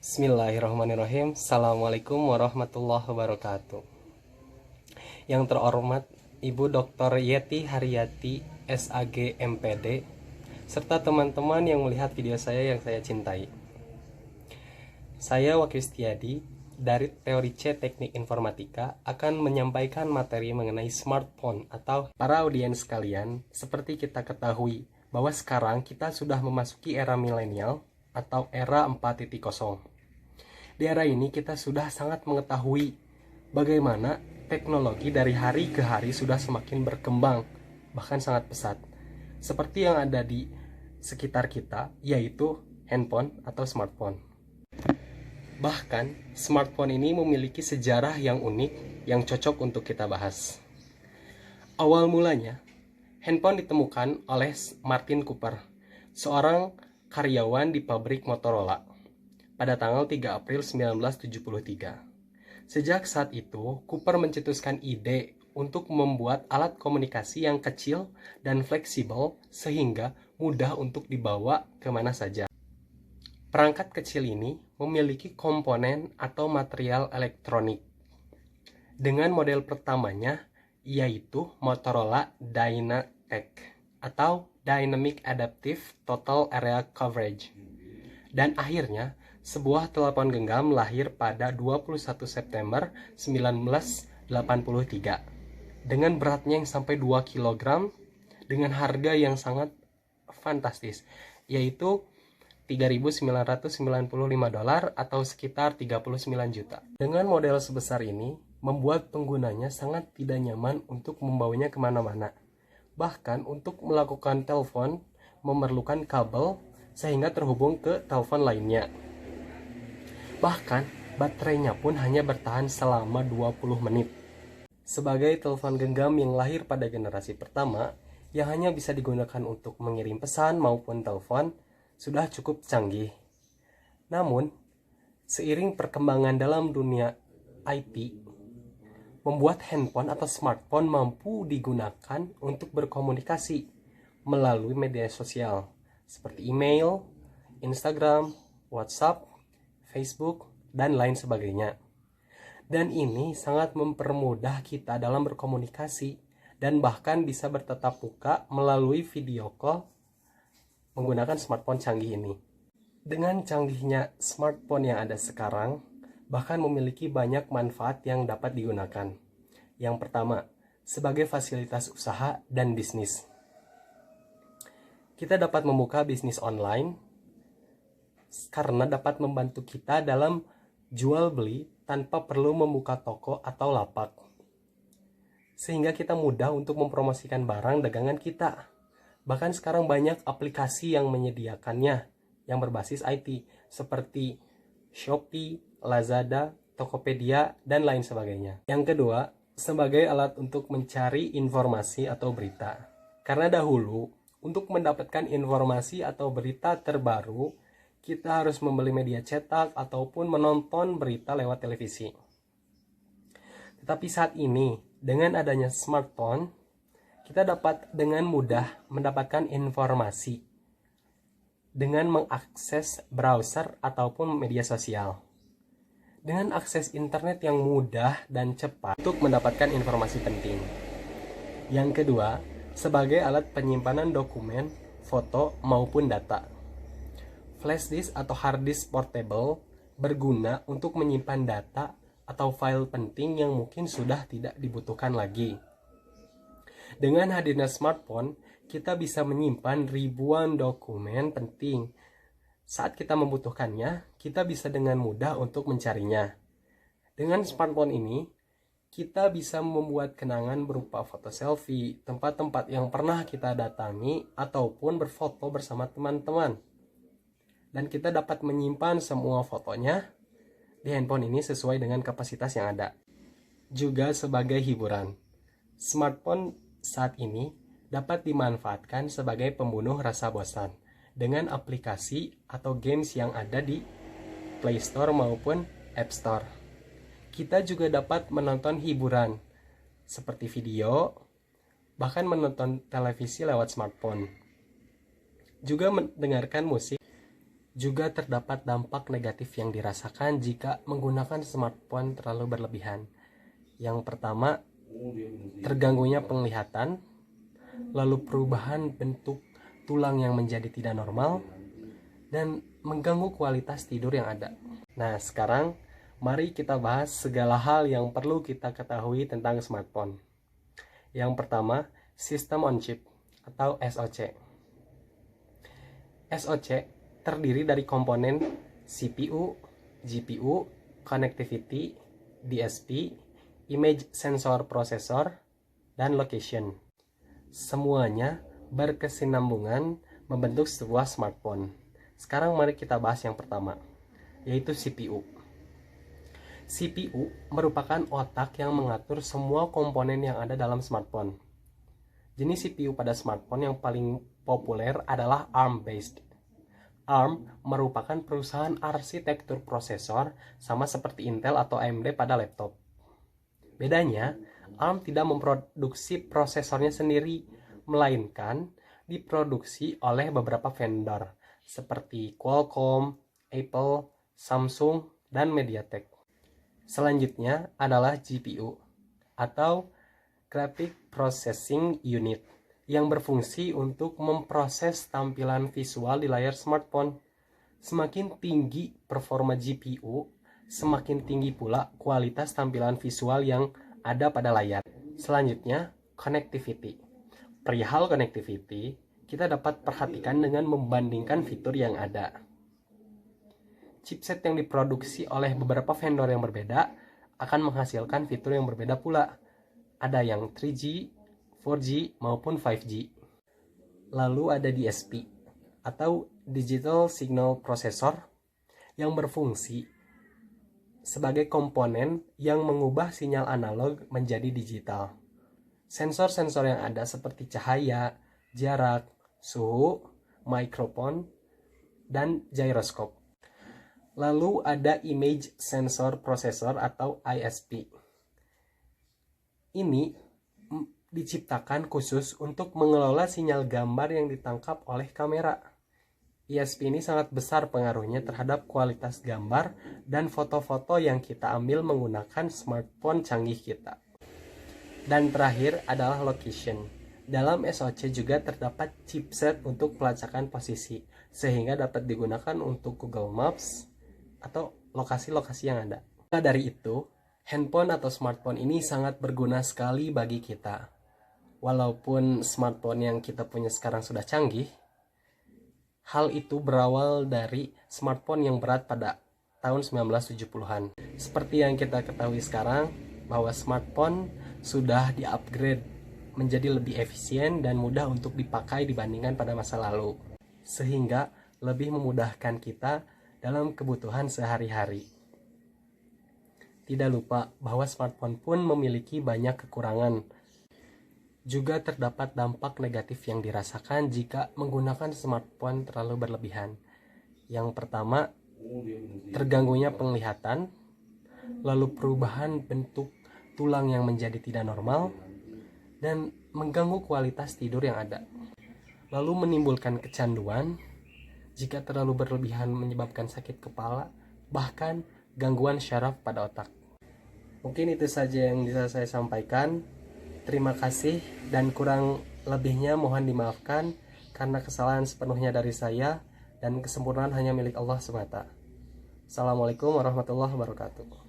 Bismillahirrahmanirrahim. Assalamualaikum warahmatullahi wabarakatuh. Yang terhormat Ibu Dr. Yeti Haryati, SAG MPD, serta teman-teman yang melihat video saya yang saya cintai. Saya Wakil Setiadi dari Teori C Teknik Informatika akan menyampaikan materi mengenai smartphone atau para audiens sekalian. Seperti kita ketahui bahwa sekarang kita sudah memasuki era milenial atau era 4.0. Di era ini kita sudah sangat mengetahui bagaimana teknologi dari hari ke hari sudah semakin berkembang, bahkan sangat pesat. Seperti yang ada di sekitar kita, yaitu handphone atau smartphone. Bahkan, smartphone ini memiliki sejarah yang unik yang cocok untuk kita bahas. Awal mulanya, handphone ditemukan oleh Martin Cooper, seorang karyawan di pabrik Motorola, pada tanggal 3 April 1973. Sejak saat itu, Cooper mencetuskan ide untuk membuat alat komunikasi yang kecil dan fleksibel sehingga mudah untuk dibawa kemana saja. Perangkat kecil ini memiliki komponen atau material elektronik. Dengan model pertamanya, yaitu Motorola Dynatec atau Dynamic Adaptive Total Area Coverage. Dan akhirnya, sebuah telepon genggam lahir pada 21 September 1983 dengan beratnya yang sampai 2 kg dengan harga yang sangat fantastis, yaitu $3.995 atau sekitar 39 juta. Dengan model sebesar ini, membuat penggunanya sangat tidak nyaman untuk membawanya kemana-mana. Bahkan untuk melakukan telepon memerlukan kabel sehingga terhubung ke telepon lainnya. Bahkan baterainya pun hanya bertahan selama 20 menit. Sebagai telepon genggam yang lahir pada generasi pertama, yang hanya bisa digunakan untuk mengirim pesan maupun telepon, sudah cukup canggih. Namun, seiring perkembangan dalam dunia IT, membuat handphone atau smartphone mampu digunakan untuk berkomunikasi melalui media sosial seperti email, Instagram, WhatsApp, Facebook, dan lain sebagainya. Dan ini sangat mempermudah kita dalam berkomunikasi dan bahkan bisa bertatap muka melalui video call menggunakan smartphone canggih ini. Dengan canggihnya smartphone yang ada sekarang, bahkan memiliki banyak manfaat yang dapat digunakan. Yang pertama, sebagai fasilitas usaha dan bisnis. Kita dapat membuka bisnis online karena dapat membantu kita dalam jual beli tanpa perlu membuka toko atau lapak. Sehingga kita mudah untuk mempromosikan barang dagangan kita. Bahkan sekarang banyak aplikasi yang menyediakannya yang berbasis IT seperti Shopee, Lazada, Tokopedia, dan lain sebagainya. Yang kedua, sebagai alat untuk mencari informasi atau berita. Karena dahulu, untuk mendapatkan informasi atau berita terbaru, kita harus membeli media cetak ataupun menonton berita lewat televisi. Tetapi saat ini, dengan adanya smartphone, kita dapat dengan mudah mendapatkan informasi dengan mengakses browser ataupun media sosial. Dengan akses internet yang mudah dan cepat untuk mendapatkan informasi penting. Yang kedua, sebagai alat penyimpanan dokumen, foto, maupun data. Flash disk atau hard disk portable berguna untuk menyimpan data atau file penting yang mungkin sudah tidak dibutuhkan lagi. Dengan hadirnya smartphone, kita bisa menyimpan ribuan dokumen penting. Saat kita membutuhkannya, kita bisa dengan mudah untuk mencarinya. Dengan smartphone ini, kita bisa membuat kenangan berupa foto selfie, tempat-tempat yang pernah kita datangi, ataupun berfoto bersama teman-teman. Dan kita dapat menyimpan semua fotonya di handphone ini sesuai dengan kapasitas yang ada. Juga sebagai hiburan, smartphone saat ini dapat dimanfaatkan sebagai pembunuh rasa bosan dengan aplikasi atau games yang ada di Play Store maupun App Store. Kita juga dapat menonton hiburan seperti video, bahkan menonton televisi lewat smartphone. Juga mendengarkan musik Juga terdapat dampak negatif yang dirasakan jika menggunakan smartphone terlalu berlebihan. Yang pertama, terganggunya penglihatan, lalu perubahan bentuk tulang yang menjadi tidak normal, dan mengganggu kualitas tidur yang ada. Nah, sekarang mari kita bahas segala hal yang perlu kita ketahui tentang smartphone. Yang pertama, System on Chip atau SoC. SoC terdiri dari komponen CPU, GPU, connectivity, DSP, image sensor processor, dan location. Semuanya berkesinambungan membentuk sebuah smartphone. Sekarang mari kita bahas yang pertama, yaitu CPU. CPU merupakan otak yang mengatur semua komponen yang ada dalam smartphone. Jenis CPU pada smartphone yang paling populer adalah ARM-based. ARM merupakan perusahaan arsitektur prosesor sama seperti Intel atau AMD pada laptop. Bedanya, ARM tidak memproduksi prosesornya sendiri, melainkan diproduksi oleh beberapa vendor seperti Qualcomm, Apple, Samsung, dan MediaTek. Selanjutnya adalah GPU atau Graphic Processing Unit yang berfungsi untuk memproses tampilan visual di layar smartphone. Semakin tinggi performa GPU, semakin tinggi pula kualitas tampilan visual yang ada pada layar. Selanjutnya, connectivity. Perihal connectivity, kita dapat perhatikan dengan membandingkan fitur yang ada. Chipset yang diproduksi oleh beberapa vendor yang berbeda akan menghasilkan fitur yang berbeda pula. Ada yang 3G, 4G, maupun 5G. Lalu ada DSP atau Digital Signal Processor yang berfungsi sebagai komponen yang mengubah sinyal analog menjadi digital. Sensor-sensor yang ada seperti cahaya, jarak, suhu, mikrofon, dan gyroscope. Lalu ada Image Sensor Processor atau ISP. Ini diciptakan khusus untuk mengelola sinyal gambar yang ditangkap oleh kamera. ISP ini sangat besar pengaruhnya terhadap kualitas gambar dan foto-foto yang kita ambil menggunakan smartphone canggih kita. Dan terakhir adalah location. Dalam SoC juga terdapat chipset untuk pelacakan posisi, sehingga dapat digunakan untuk Google Maps atau lokasi-lokasi yang ada. Nah, dari itu, handphone atau smartphone ini sangat berguna sekali bagi kita. Walaupun smartphone yang kita punya sekarang sudah canggih, hal itu berawal dari smartphone yang berat pada tahun 1970-an. Seperti yang kita ketahui sekarang, bahwa smartphone sudah di-upgrade menjadi lebih efisien dan mudah untuk dipakai dibandingkan pada masa lalu, sehingga lebih memudahkan kita dalam kebutuhan sehari-hari. Tidak lupa bahwa smartphone pun memiliki banyak kekurangan. Juga terdapat dampak negatif yang dirasakan jika menggunakan smartphone terlalu berlebihan. Yang pertama, terganggunya penglihatan, lalu perubahan bentuk tulang yang menjadi tidak normal, dan mengganggu kualitas tidur yang ada. Lalu menimbulkan kecanduan, jika terlalu berlebihan menyebabkan sakit kepala, bahkan gangguan syaraf pada otak. Mungkin itu saja yang bisa saya sampaikan. Terima kasih dan kurang lebihnya mohon dimaafkan karena kesalahan sepenuhnya dari saya dan kesempurnaan hanya milik Allah semata. Assalamualaikum warahmatullahi wabarakatuh.